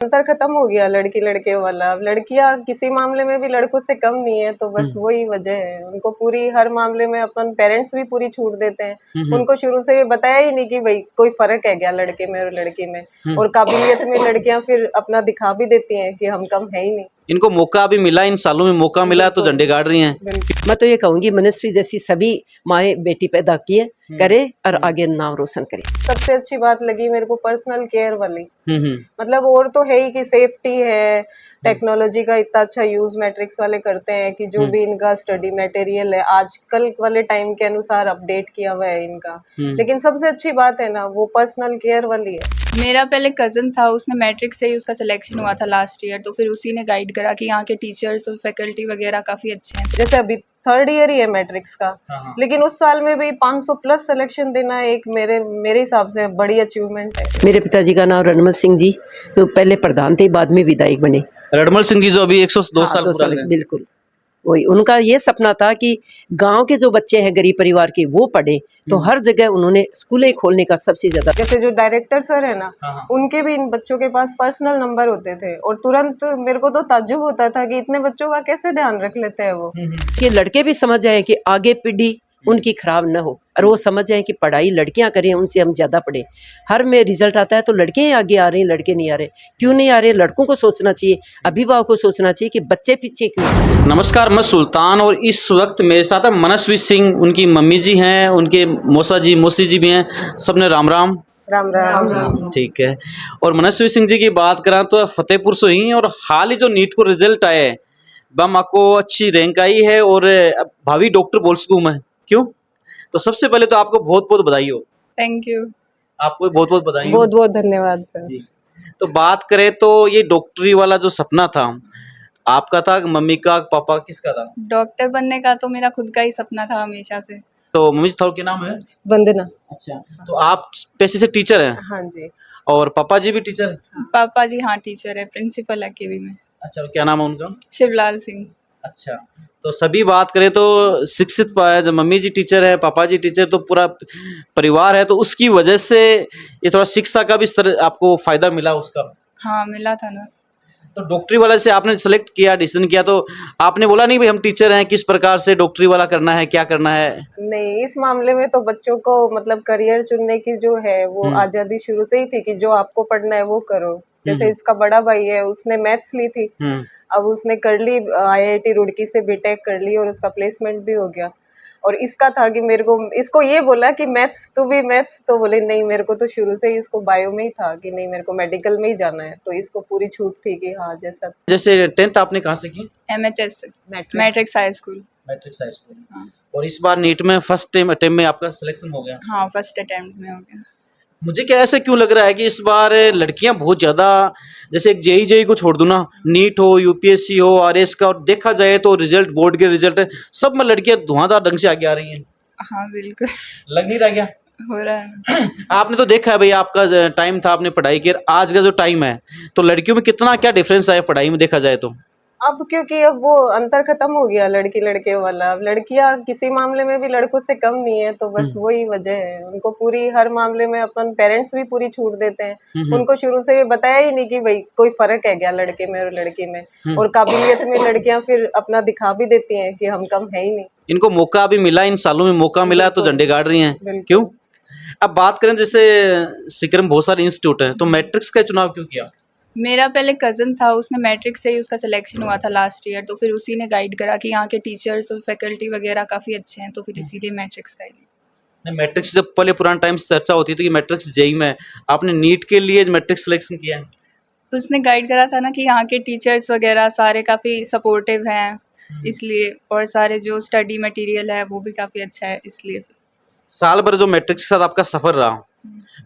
अंतर खत्म हो गया लड़की लड़के वाला। अब लड़कियां किसी मामले में भी लड़कों से कम नहीं है, तो बस वही वजह है। उनको पूरी हर मामले में अपन पेरेंट्स भी पूरी छूट देते हैं। उनको शुरू से ये बताया ही नहीं कि भाई कोई फर्क है क्या लड़के में और लड़की में। और काबिलियत में लड़कियां फिर अपना दिखा भी देती हैं कि हम कम है ही नहीं। इनको मौका भी मिला, इन सालों में मौका मिला तो झंडे गाड़ रही हैं। मैं तो ये कहूंगी मनस्वी जैसी सभी माए बेटी पैदा किए करे और आगे नाम रोशन करे। सबसे अच्छी बात लगी मेरे को पर्सनल केयर वाली। मतलब और तो है ही कि सेफ्टी है, टेक्नोलॉजी का इतना अच्छा यूज मैट्रिक्स वाले करते हैं कि जो भी इनका स्टडी मटेरियल है आजकल वाले टाइम के अनुसार अपडेट किया हुआ है इनका। लेकिन सबसे अच्छी बात है ना वो पर्सनल केयर वाली है। मेरा पहले कज़न था, उसने मैट्रिक से ही उसका सिलेक्शन हुआ था लास्ट ईयर, तो फिर उसी ने गाइड करा कि यहाँ के टीचर्स और फैकल्टी वगैरह काफ़ी अच्छे हैं। जैसे अभी 3rd ईयर ही है मैट्रिक्स का, लेकिन उस साल में भी 500 प्लस सिलेक्शन देना एक मेरे हिसाब से बड़ी अचीवमेंट है। मेरे पिताजी का नाम रणमल सिंह जी, तो पहले प्रधान थे, बाद में विधायक बने। रणमल सिंह जी जो अभी 102 साल 2 साल पुराने। बिल्कुल वही उनका ये सपना था कि गांव के जो बच्चे हैं गरीब परिवार के वो पढ़े, तो हर जगह उन्होंने स्कूलें खोलने का सबसे ज्यादा। जैसे जो डायरेक्टर सर है ना, उनके भी इन बच्चों के पास पर्सनल नंबर होते थे और तुरंत मेरे को तो ताज्जुब होता था कि इतने बच्चों का कैसे ध्यान रख लेते हैं वो। कि लड़के भी समझ जाए कि आगे पीढ़ी उनकी खराब न हो, और वो समझ जाए कि पढ़ाई लड़कियां करें, उनसे हम ज्यादा पढ़े। हर में रिजल्ट आता है तो लड़के आगे आ रहे हैं, लड़के नहीं आ रहे। क्यों नहीं आ रहे? लड़कों को सोचना चाहिए, अभिभावक को सोचना चाहिए कि बच्चे पीछे क्यों। नमस्कार, मैं सुल्तान और इस वक्त मेरे साथ है मनस्वी सिंह। उनकी मम्मी जी हैं, उनके मौसा जी मौसी जी भी हैं। सबने राम राम। राम राम। ठीक है। और मनस्वी सिंह जी की बात करें तो फतेहपुर से ही, और हाल ही जो नीट को रिजल्ट आया है बम आपको अच्छी रैंक आई है और भावी डॉक्टर बोल सकूँ मैं। क्यों? तो सबसे पहले तो आपको बहुत बहुत बधाई हो। Thank you. आपको बहुत बहुत बधाई हो। बहुत बहुत धन्यवाद सर। तो बात करें तो ये डॉक्टरी वाला जो सपना था आपका था, मम्मी का, पापा किसका था? डॉक्टर बनने का तो मेरा खुद का ही सपना था हमेशा से। तो मम्मी थोड़ा क्या नाम है? वंदना। अच्छा, तो आप पेशे से टीचर हैं? हाँ जी। और पापा जी भी टीचर? पापा जी हाँ टीचर है, प्रिंसिपल है केवी में। अच्छा, क्या नाम है उनका? शिवलाल सिंह। अच्छा, तो सभी बात करें तो शिक्षित जब मम्मी जी टीचर है, पापा जी टीचर, तो पूरा परिवार है, तो उसकी वजह से ये थोड़ा शिक्षा का भी स्तर आपको फायदा मिला उसका। हाँ मिला था ना। तो डॉक्टरी वाला से आपने सेलेक्ट किया, डिसीजन किया, तो आपने बोला नहीं भाई हम टीचर हैं, किस प्रकार से डॉक्टरी वाला करना है, क्या करना है? नहीं, इस मामले में तो बच्चों को मतलब करियर चुनने की जो है वो आजादी शुरू से ही थी कि जो आपको पढ़ना है वो करो। जैसे इसका बड़ा भाई है, उसने मैथ्स ली थी, अब उसने कर ली IIT रुड़की से बीटेक कर ली और उसका प्लेसमेंट भी हो गया। और इसका था कि मेरे को इसको ये बोला कि मैथ्स, तू भी मैथ्स, तो बोले नहीं, मेरे को तो शुरू से ही इसको बायो में ही था कि नहीं मेरे को मेडिकल में ही जाना है, तो इसको पूरी छूट थी कि हाँ जैसा। जैसे 10th आपने कहाँ से की? MHS से, matrix high school. Matrix high school. हाँ। और इस बार नीट में फर्स्ट टाइम अटेम्प्ट में आपका सिलेक्शन हो गया? हाँ फर्स्ट अटेम्प्ट में हो गया। मुझे क्या ऐसा क्यों लग रहा है कि इस बार लड़कियां बहुत ज्यादा, जैसे एक जेई को छोड़ दूं ना, नीट हो, UPSC हो, RS का, और देखा जाए तो रिजल्ट, बोर्ड के रिजल्ट सब में लड़कियां धुआंधार ढंग से आगे आ रही हैं। हाँ बिल्कुल। लग नहीं रहा क्या? हो रहा है। आपने तो देखा है भाई, आपका टाइम था, आपने पढ़ाई की, आज का जो टाइम है तो लड़कियों में कितना क्या डिफरेंस है पढ़ाई में देखा जाए तो। अब क्योंकि अब वो अंतर खत्म हो गया लड़की लड़के वाला। अब लड़कियां किसी मामले में भी लड़कों से कम नहीं है, तो बस वही वजह है। उनको पूरी हर मामले में अपन पेरेंट्स भी पूरी छूट देते हैं। उनको शुरू से ये बताया ही नहीं कि भाई कोई फर्क है क्या लड़के में और लड़की में। और काबिलियत में लड़कियां फिर अपना दिखा भी देती हैं कि हम कम है ही नहीं। इनको मौका भी मिला, इन सालों में मौका मिला तो झंडे गाड़ रही हैं। क्यों? अब बात करें जैसे सीकर में बहुत सारे इंस्टीट्यूट हैं, तो मैट्रिक्स का चुनाव क्यों किया? मेरा पहले कज़न था, उसने मैट्रिक से ही उसका सिलेक्शन हुआ था लास्ट ईयर, तो फिर उसी ने गाइड करा कि यहाँ के टीचर्स और फैकल्टी वगैरह काफ़ी अच्छे हैं, तो फिर इसीलिए मैट्रिक्स का ही लिया। मैट्रिक्स जब पहले पुराने टाइम से चर्चा होती थी कि मैट्रिक्स जेई में, आपने नीट के लिए मैट्रिक्स सिलेक्शन किया है? उसने गाइड करा था ना कि यहाँ के टीचर्स वगैरह सारे काफ़ी सपोर्टिव हैं, इसलिए, और सारे जो स्टडी मटेरियल है वो भी काफ़ी अच्छा है, इसलिए। साल भर जो मैट्रिक्स के साथ आपका सफर रहा,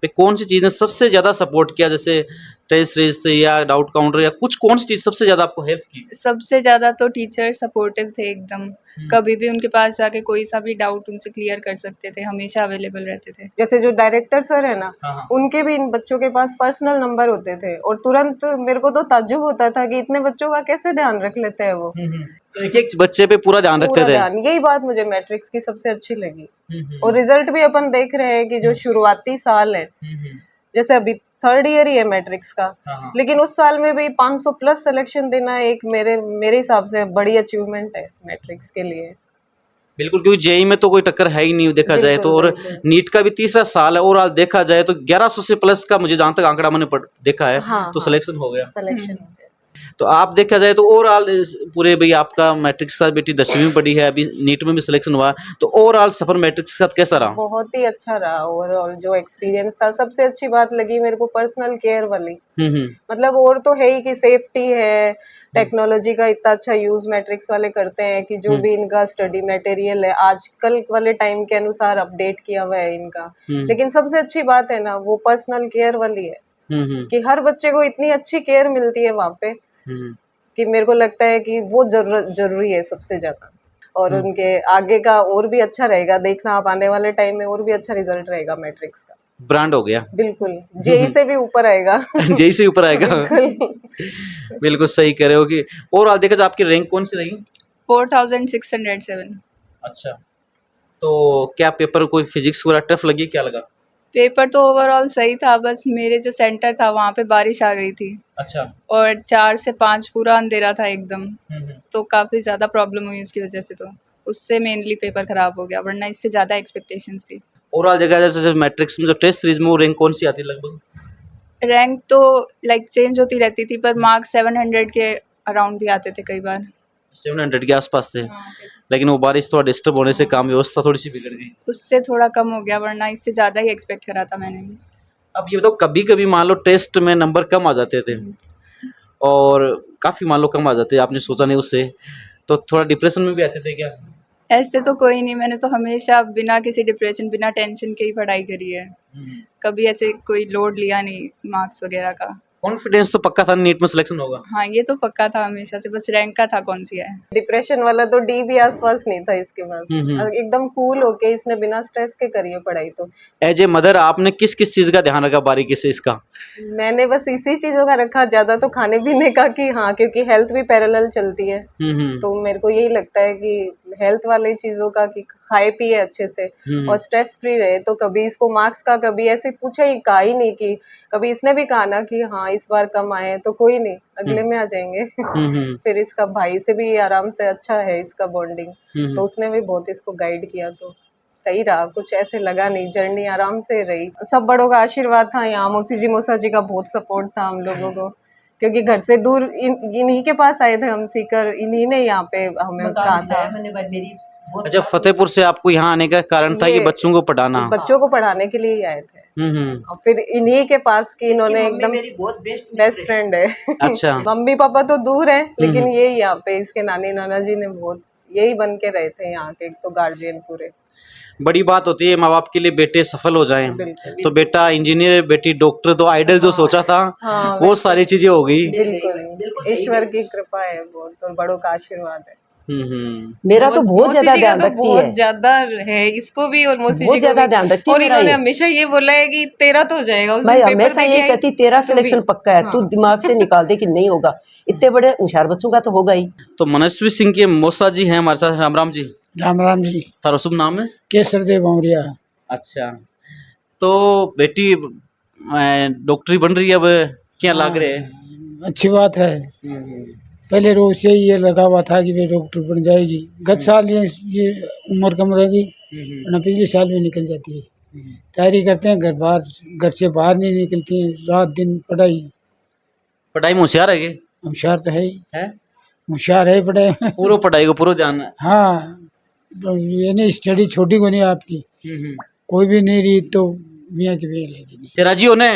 पे कौन सी चीज़ ने सबसे ज़्यादा सपोर्ट किया? जैसे टेस्ट सीरीज या डाउट काउंटर या कुछ, कौन सी चीज़ सबसे ज़्यादा आपको हेल्प की? सबसे ज़्यादा तो टीचर सपोर्टिव थे एकदम। कभी भी उनके पास जाके कोई सा भी डाउट उनसे क्लियर कर सकते थे, हमेशा अवेलेबल रहते थे। जैसे जो डायरेक्टर सर है ना, उनके भी इन बच्चों के पास पर्सनल नंबर होते थे और तुरंत मेरे को तो ताज्जुब होता था कि इतने बच्चों का कैसे ध्यान रख लेते हैं वो। तो एक एक बच्चे पे पूरा ध्यान रखते थे। यही बात मुझे मैट्रिक्स की सबसे अच्छी लगी। और रिजल्ट भी अपन देख रहे हैं कि जो शुरुआती साल है, जैसे अभी 3rd ईयर ही है मैट्रिक्स का, हाँ। लेकिन उस साल में भी 500 प्लस सिलेक्शन देना एक मेरे हिसाब से बड़ी अचीवमेंट है मैट्रिक्स के लिए। बिल्कुल, क्योंकि जेई में तो कोई टक्कर है ही नहीं देखा जाए तो, और बिल्कुल। नीट का भी तीसरा साल है, ओवरऑल देखा जाए तो 1100 से प्लस का मुझे जहां तक आंकड़ा मैंने देखा है, हाँ, तो हाँ। सिलेक्शन हो गया। सिलेक्शन हो गया। तो आप देखा जाए तो ओवरऑल पूरे भाई आपका मैट्रिक्स के साथ बेटी 10वीं में पढ़ी है, अभी नीट में भी सिलेक्शन हुआ, तो ओवरऑल सफर मैट्रिक्स के साथ कैसा रहा? बहुत ही अच्छा रहा ओवरऑल जो एक्सपीरियंस था। सबसे अच्छी बात लगी मेरे को पर्सनल केयर वाली, हम्म। मतलब और तो है ही कि सेफ्टी है, टेक्नोलॉजी का इतना अच्छा यूज मैट्रिक्स वाले करते हैं कि जो भी इनका स्टडी मटेरियल है आजकल वाले टाइम के अनुसार अपडेट किया हुआ है इनका। लेकिन सबसे अच्छी बात है ना वो पर्सनल केयर वाली है कि हर बच्चे को इतनी अच्छी केयर मिलती है वहाँ पे कि मेरे को लगता है कि वो जरूरी है सबसे ज्यादा। और उनके आगे का और भी अच्छा रहेगा, देखना आप आने वाले टाइम में और भी अच्छा रिजल्ट रहेगा मैट्रिक्स का। ब्रांड हो गया। बिल्कुल, जेई से भी ऊपर आएगा। जेई से ऊपर आएगा। बिल्कुल। बिल्कुल सही कह रहे हो कि ओवरऑल देखा जाए आपकी रैंक कौन सी रही? 4607। अच्छा, तो क्या पेपर कोई फिजिक्स वगैरह टफ लगी, क्या लगा? पेपर तो ओवरऑल सही था, बस मेरे जो सेंटर था वहाँ पे बारिश आ गई थी अच्छा। और 4 से 5 पूरा अंधेरा था एकदम, तो काफ़ी ज़्यादा प्रॉब्लम हुई उसकी वजह से, तो उससे मेनली पेपर ख़राब हो गया, वरना इससे ज़्यादा एक्सपेक्टेशंस थी। ओवरऑल देखा जाए जैसे मैट्रिक्स में जो टेस्ट सीरीज में वो रैंक कौन सी आती है लगभग? रैंक तो लाइक चेंज होती रहती थी, पर मार्क्स 700 के अराउंड भी आते थे कई बार। 700 के आसपास थे, लेकिन वो बारिश थोड़ा डिस्टर्ब होने से काम व्यवस्था थोड़ी सी बिगड़ गई। उससे थोड़ा कम हो गया, वरना इससे ज़्यादा ही एक्सपेक्ट करा था मैंने भी। अब ये बताओ, कभी कभी मान लो टेस्ट में नंबर कम आ जाते थे और काफ़ी मान लो कम आ जाते, आपने सोचा नहीं उससे, तो थोड़ा डिप्रेशन में भी आते थे क्या? ऐसे तो कोई नहीं, मैंने तो हमेशा बिना किसी डिप्रेशन बिना टेंशन के ही पढ़ाई करी है, कभी ऐसे कोई लोड लिया नहीं मार्क्स वगैरह का। कॉन्फिडेंस तो पक्का था नीट में सिलेक्शन होगा। हाँ, ये तो पक्का था हमेशा से, बस रैंक का था कौन सी है। डिप्रेशन वाला तो डी भी आसपास नहीं था इसके पास। एकदम कूल होके इसने बिना स्ट्रेस के करी है पढ़ाई। तो एज ए मदर आपने किस किस चीज़ का ध्यान रखा बारीकी से इसका? मैंने बस इसी चीजों का रखा, ज्यादा तो खाने पीने का कि हाँ, क्योंकि हेल्थ भी पैरेलल चलती है। तो मेरे को यही लगता है कि हेल्थ वाली चीजों का कि खाए पिए अच्छे से और स्ट्रेस फ्री रहे। तो कभी इसको मार्क्स का कभी ऐसे पूछा ही कहा ही नहीं कि कभी इसने भी कहा ना कि हाँ इस बार कम आए तो कोई नहीं, अगले में आ जाएंगे। फिर इसका भाई से भी आराम से अच्छा है इसका बॉन्डिंग, तो उसने भी बहुत इसको गाइड किया, तो सही रहा, कुछ ऐसे लगा नहीं, जर्नी आराम से रही। सब बड़ों का आशीर्वाद था, यहाँ मौसी जी मौसा जी का बहुत सपोर्ट था हम लोगों को, क्योंकि घर से दूर इन्हीं के पास आए थे हम सीकर, इन्हीं ने यहाँ पे हमें कहा था। अच्छा, फतेहपुर से आपको यहाँ आने का कारण था कि बच्चों को पढ़ाना? बच्चों को पढ़ाने के लिए ही आए थे। और फिर इन्हीं के पास की इन्होंने एकदम बेस्ट फ्रेंड है। अच्छा। मम्मी पापा तो दूर हैं, लेकिन ये यहाँ पे इसके नानी नाना जी ने बहुत यही बन के रहे थे यहाँ के, तो गार्जियन पूरे। बड़ी बात होती है माँ बाप के लिए बेटे सफल हो जाएं, तो बेटा इंजीनियर बेटी डॉक्टर, तो आइडल जो सोचा था वो सारी चीजें हो गई। बिल्कुल ईश्वर की कृपा है बहुत, और बड़ों का आशीर्वाद है। मेरा तो बहुत ज्यादा ध्यान रखती है, बहुत ज्यादा है इसको भी, और मौसी जी को ज्यादा ध्यान रखती है। और इन्होंने हमेशा ये बोला है कि तेरा तो हो जाएगा। मैं हमेशा ये कहती तेरा सिलेक्शन पक्का है, तू दिमाग से निकाल दे कि नहीं होगा, इतने बड़े होशियार बच्चों का तो होगा ही। तो मनस्वी सिंह के मौसा जी हैं हमारे साथ। राम राम जी। राम राम जी। तारा शुभ नाम है? केसरदेव भौरिया। अच्छा, तो बेटी डॉक्टरी बन रही है अब, क्या लग रहे है? अच्छी बात है। पहले रोज से ये लगा हुआ था कि वे डॉक्टर बन जाएगी। गत साल ये उम्र कम रहेगी, वरना पिछले साल भी निकल जाती है। तैयारी करते हैं, घर से बाहर नहीं निकलती हैं, रात दिन पढ़ाई में होशियार है? होशियार तो है ही, है होशियार है पढ़ाई। पूरा पढ़ाई को पूरा ध्यान है। हाँ, तो ये नहीं स्टडी छोटी को नहीं आपकी, कोई भी नहीं रही तो मियाँ की मियाँ लगेगी। तेरा जी होने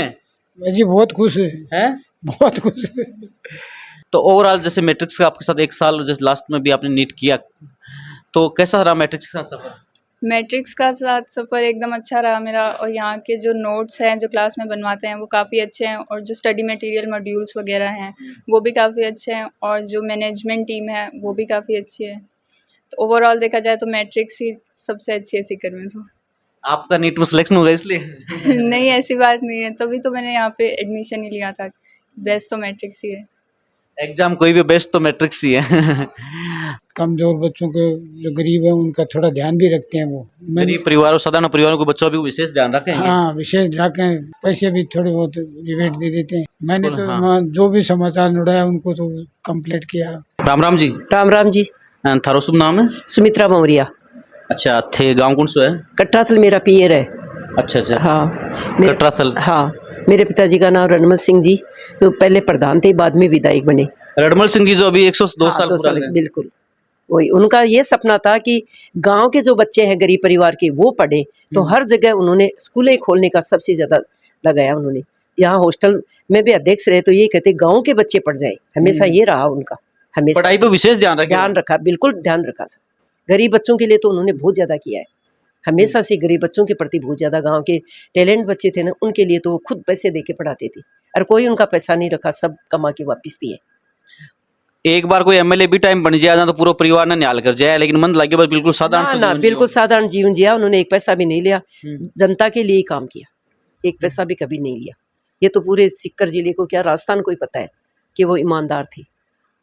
जी बहुत खुश है, बहुत खुश है। तो ओवरऑल जैसे मैट्रिक्स का आपके साथ एक साल जैसे लास्ट में भी आपने नीट किया, तो कैसा रहा मैट्रिक्स के साथ सफर? मैट्रिक्स का साथ सफ़र एकदम अच्छा रहा मेरा, और यहाँ के जो नोट्स हैं जो क्लास में बनवाते हैं वो काफ़ी अच्छे हैं, और जो स्टडी मटेरियल मॉड्यूल्स वगैरह हैं वो भी काफ़ी अच्छे हैं, और जो मैनेजमेंट टीम है वो भी काफ़ी अच्छी है। तो ओवरऑल देखा जाए तो मैट्रिक्स ही सबसे अच्छी है सीकर में। तो आपका नीट में सिलेक्शन होगा इसलिए? नहीं, ऐसी बात नहीं है, तभी तो मैंने यहाँ पे एडमिशन ही लिया था। बेस्ट तो मैट्रिक्स ही है। एग्जाम कोई भी बेस्ट तो मैट्रिक्स ही है। कमजोर बच्चों के जो गरीब है उनका थोड़ा ध्यान भी रखते हैं वो। गरीब परिवारों साधारण परिवारों को बच्चों भी विशेष ध्यान रखेंगे। हाँ, विशेष रखें, पैसे भी थोड़े बहुत रिबेट दे देते हैं। मैंने तो हाँ। वहाँ जो भी समाचार जुड़ा है उनको तो कंप्लीट किया। राम राम जी। राम राम जी। थारो शुभ नाम है? सुमित्रा मौर्या। अच्छा, थे गांव कौन सो है? कटराथल मेरा पियर है। अच्छा अच्छा। हाँ कटराथल। हाँ, मेरे पिताजी का नाम रणमल सिंह जी, तो पहले प्रधान थे, बाद में विधायक बने। रणमल सिंह जी जो अभी 102 हाँ, साल 2 पूरा साल है। बिल्कुल। वही उनका ये सपना था कि गांव के जो बच्चे हैं गरीब परिवार के वो पढ़े, तो हर जगह उन्होंने स्कूलें खोलने का सबसे ज्यादा लगाया उन्होंने। यहाँ हॉस्टल में भी अध्यक्ष रहे तो ये कहते गांव के बच्चे पढ़ जाए, हमेशा ये रहा उनका, हमेशा पढ़ाई पे विशेष ध्यान रखा, बिल्कुल ध्यान रखा सर। गरीब बच्चों के लिए तो उन्होंने बहुत ज्यादा किया है, हमेशा से गरीब बच्चों के प्रति बहुत ज्यादा। गांव के टैलेंट बच्चे थे ना, उनके लिए तो वो खुद पैसे दे के पढ़ाते थे, और कोई उनका पैसा नहीं रखा, सब कमा के वापिस दिए। एक बार कोई एमएलए भी टाइम बन जाए तो पूरा परिवार ने न्याल कर जाए, लेकिन मन लगे बस बिल्कुल साधारण ना, बिल्कुल साधारण जीवन जिया उन्होंने, एक पैसा भी नहीं लिया, जनता के लिए ही काम किया, एक पैसा भी कभी नहीं लिया। ये तो पूरे सीकर जिले को क्या राजस्थान को ही पता है कि वो ईमानदार थे।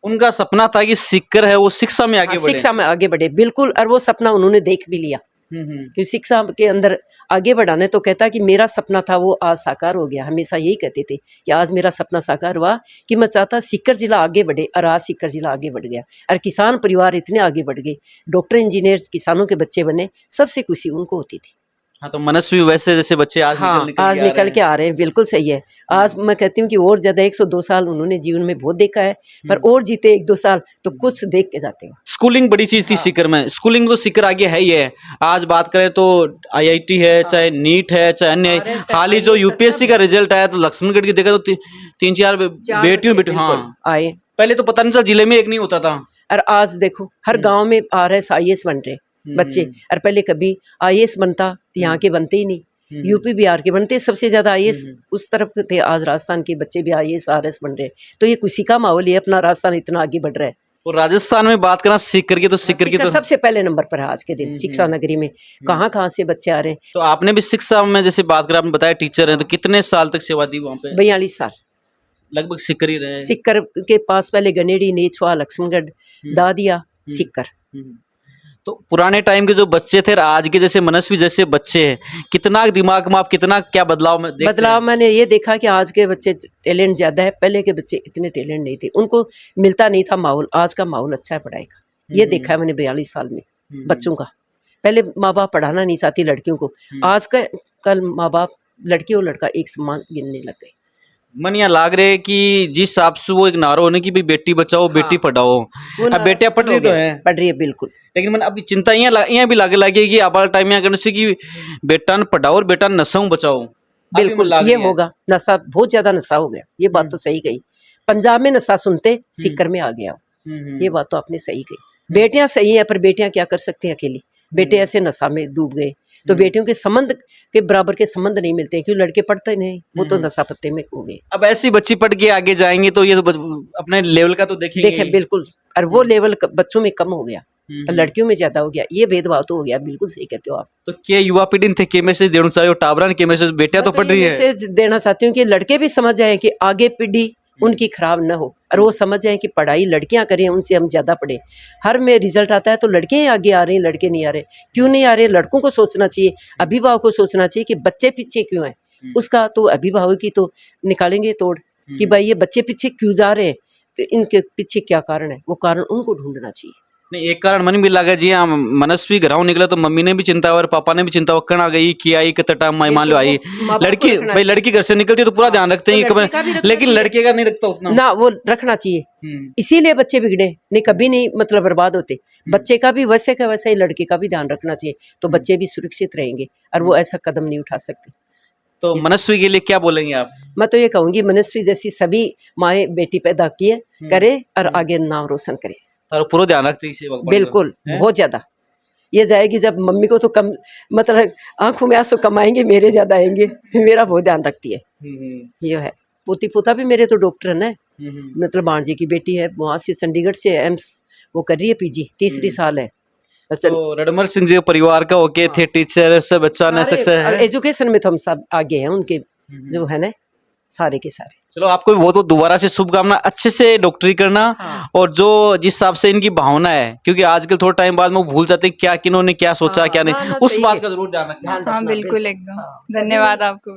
उनका सपना था कि सीकर है वो शिक्षा में आगे बढ़े। शिक्षा में आगे बढ़े, बिल्कुल, और वो सपना उन्होंने देख भी लिया कि शिक्षा के अंदर आगे बढ़ाने। तो कहता कि मेरा सपना था वो आज साकार हो गया। हमेशा यही कहते थे कि आज मेरा सपना साकार हुआ कि मैं चाहता सीकर जिला आगे बढ़े, और आज सीकर जिला आगे बढ़ गया, और किसान परिवार इतने आगे बढ़ गए, डॉक्टर इंजीनियर किसानों के बच्चे बने, सबसे खुशी उनको होती थी। हाँ, तो मनस्वी वैसे जैसे बच्चे आज हाँ, आज निकल के आ रहे हैं, बिल्कुल सही है। आज मैं कहती हूँ कि और ज्यादा 102 साल उन्होंने जीवन में बहुत देखा है, पर और जीते 1-2 साल तो कुछ देख के जाते हो। स्कूलिंग बड़ी चीज थी सीकर में, स्कूलिंग तो सीकर आगे है ही है। आज बात करें तो आईआईटी है, चाहे नीट है, चाहे अन्य हाल ही जो यूपीएससी का रिजल्ट आया तो लक्ष्मणगढ़ की देखा तो 3-4 बेटियों हाँ, आए। पहले तो पता नहीं चला, जिले में एक नहीं होता था, और आज देखो हर गांव में RS IAS बन रहे बच्चे, और पहले कभी IAS बनता, यहाँ के बनते ही नहीं, यूपी बिहार के बनते सबसे ज्यादा IAS उस तरफ थे। आज राजस्थान के बच्चे भी IAS RS बन रहे, तो ये खुशी का माहौल है, अपना राजस्थान इतना आगे बढ़ रहा है। और राजस्थान में बात करें सीकर की तो सीकर की तो सबसे पहले नंबर पर है आज के दिन शिक्षा नगरी में। कहाँ से बच्चे आ रहे हैं। तो आपने भी शिक्षा में जैसे बात करें, आपने बताया टीचर हैं, तो कितने साल तक सेवा दी वहाँ पे? 42 साल लगभग सीकर ही रहे। सीकर के पास पहले गनेड़ी, नेछवा, लक्ष्मणगढ़, दादिया, सीकर। तो पुराने टाइम के जो बच्चे थे आज के जैसे मनस्वी जैसे बच्चे हैं, कितना दिमाग में आप कितना क्या बदलाव में देखते बदलाव मैंने ये देखा कि आज के बच्चे टैलेंट ज्यादा है, पहले के बच्चे इतने टैलेंट नहीं थे, उनको मिलता नहीं था माहौल। आज का माहौल अच्छा है पढ़ाई का, ये देखा है मैंने 42 साल में बच्चों का। पहले माँ बाप पढ़ाना नहीं चाहती लड़कियों को, आज का कल माँ बाप लड़की और लड़का एक समान गिनने लग गए। मन यहाँ लाग रहे कि जिस हिसाब से वो एक नारा होने की भी बेटी बचाओ बेटी पढ़ाओ, अब बेटियां पढ़ रही तो है, पढ़ रही है बिल्कुल, लेकिन मन अभी चिंता यहाँ भी लागे लगे कि अब टाइम यहाँ करने से कि बेटा न पढ़ाओ और बेटा नशाओं बचाओ। बिल्कुल ये होगा, नशा बहुत ज्यादा नशा हो गया, ये बात तो सही कही। पंजाब में नशा सुनते सीकर में आ गया, ये बात तो आपने सही कही। बेटियां सही है, पर बेटियां क्या कर सकती हैं अकेली, बेटे ऐसे नशा में डूब गए तो बेटियों के संबंध के बराबर के संबंध नहीं मिलते, क्योंकि लड़के पढ़ते नहीं, वो तो नशा पत्ते में हो गए। अब ऐसी बच्ची पढ़ के आगे जाएंगे तो ये तो अपने लेवल का तो देखेंगे देखे बिल्कुल, और वो लेवल बच्चों में कम हो गया, लड़कियों में ज्यादा हो गया, ये भेदभाव तो हो गया। बिल्कुल सही कहते हो आप। तो क्या युवा पीढ़ी थे के मैसेज देना चाहिए, टाबरा के मैसेज बेटियां तो पढ़ रही है, मैसेज देना चाहती हूँ कि लड़के भी समझ जाए कि आगे पीढ़ी उनकी खराब न हो, और वो समझ जाए कि पढ़ाई लड़कियां करें, उनसे हम ज्यादा पढ़े। हर में रिजल्ट आता है तो लड़के आगे आ रहे हैं, लड़के नहीं आ रहे। क्यों नहीं आ रहे? लड़कों को सोचना चाहिए, अभिभावक को सोचना चाहिए कि बच्चे पीछे क्यों हैं, उसका तो अभिभावक ही तो निकालेंगे तोड़ कि भाई ये बच्चे पीछे क्यों जा रहे हैं, तो इनके पीछे क्या कारण है, वो कारण उनको ढूंढना चाहिए। नहीं एक कारण मन भी लगा जी, हाँ मनस्वी घराव निकला तो मम्मी ने भी चिंता और पापा ने भी चिंता, वक्कण आ गई कि आई कितना टाइम मान लो आई लड़की, भाई लड़की घर से निकलती है तो पूरा ध्यान रखते हैं, लेकिन लड़के का नहीं रखता उतना ना, वो रखना चाहिए। इसीलिए बच्चे बिगड़े नहीं, कभी नहीं मतलब बर्बाद होते। बच्चे का भी वैसे का वैसा ही लड़के का भी ध्यान रखना चाहिए, तो बच्चे भी सुरक्षित रहेंगे, और वो ऐसा कदम नहीं उठा सकते। तो मनस्वी के लिए क्या बोलेंगे आप? मैं तो ये कहूंगी मनस्वी जैसी सभी माएँ बेटी पैदा किए करे और आगे नाम रोशन करे, और पूरा ध्यान रखते बिल्कुल बहुत ज्यादा। ये जाएगी जब मम्मी को तो कम मतलब आंखों में आंसू कमाएंगे, मेरे ज्यादा आएंगे, मेरा बहुत ध्यान रखती है। ये है, पोती पोता भी मेरे तो डॉक्टर है ना, मतलब भांजी की बेटी है, वहाँ से चंडीगढ़ से एम्स वो कर रही है PG, 3री साल है। तो रणमल सिंह जी परिवार का ओके थे, टीचर सब अच्छा ने सक्सेस है, एजुकेशन में तो हम सब आगे हैं, उनके जो है ना सारे के सारे। चलो आपको भी बहुत बहुत दोबारा से शुभकामना, अच्छे से डॉक्टरी करना। हाँ। और जो जिस हिसाब से इनकी भावना है, क्योंकि आजकल थोड़ा टाइम बाद में वो भूल जाते हैं क्या किन्होंने क्या सोचा हाँ, क्या ना, नहीं, ना, उस सही बात है। का जरूर ध्यान रखना। ध्यान हाँ रखना, बिल्कुल एकदम। हाँ। धन्यवाद आपको।